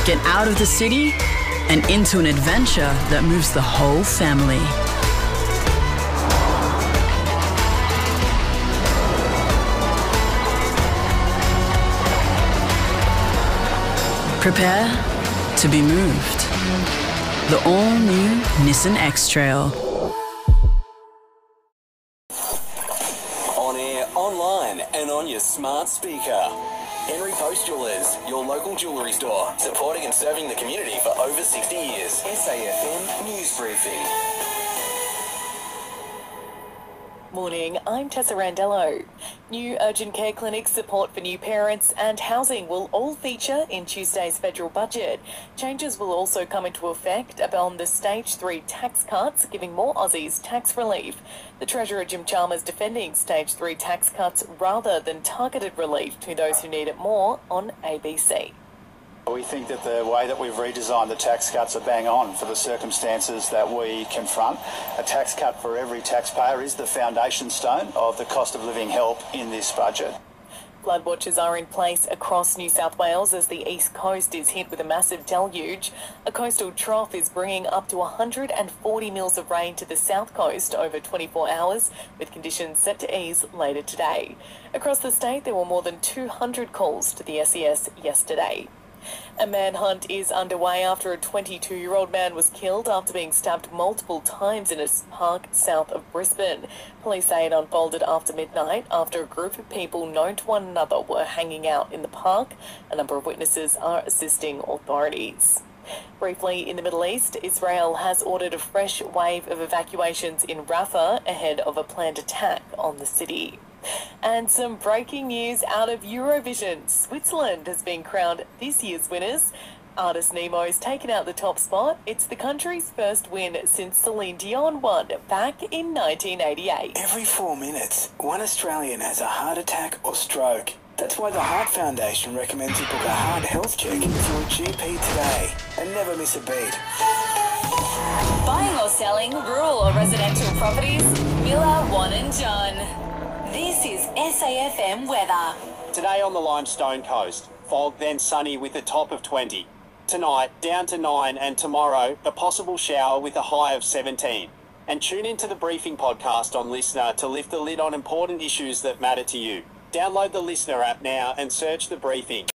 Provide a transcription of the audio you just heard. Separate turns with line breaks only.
Get out of the city and into an adventure that moves the whole family. Prepare to be moved. The all-new Nissan X-Trail.
On air, online, and on your smart speaker. Henry Post Jewellers, your local jewellery store, supporting and serving the community for over 60 years. SAFM News Briefing.
Morning, I'm Tessa Randello. New urgent care clinics, support for new parents and housing will all feature in Tuesday's federal budget. Changes will also come into effect upon the Stage 3 tax cuts, giving more Aussies tax relief. The Treasurer Jim Chalmers defending Stage 3 tax cuts rather than targeted relief to those who need it more on ABC.
We think that the way that we've redesigned the tax cuts are bang on for the circumstances that we confront. A tax cut for every taxpayer is the foundation stone of the cost of living help in this budget.
Flood watches are in place across New South Wales as the east coast is hit with a massive deluge. A coastal trough is bringing up to 140 mils of rain to the south coast over 24 hours, with conditions set to ease later today. Across the state, there were more than 200 calls to the SES yesterday. A manhunt is underway after a 22-year-old man was killed after being stabbed multiple times in a park south of Brisbane. Police say it unfolded after midnight after a group of people known to one another were hanging out in the park. A number of witnesses are assisting authorities. Briefly, in the Middle East, Israel has ordered a fresh wave of evacuations in Rafah ahead of a planned attack on the city. And some breaking news out of Eurovision. Switzerland has been crowned this year's winners. Artist Nemo's taken out the top spot. It's the country's first win since Celine Dion won back in 1988.
Every 4 minutes, one Australian has a heart attack or stroke. That's why the Heart Foundation recommends you book a heart health check through a GP today and never miss a beat.
Buying or selling rural or residential properties? Miller, Wan and John. This is SAFM weather.
Today on the Limestone coast, fog then sunny with a top of 20. Tonight, down to 9, and tomorrow, a possible shower with a high of 17. And tune into the Briefing podcast on Listener to lift the lid on important issues that matter to you. Download the Listener app now and search the Briefing.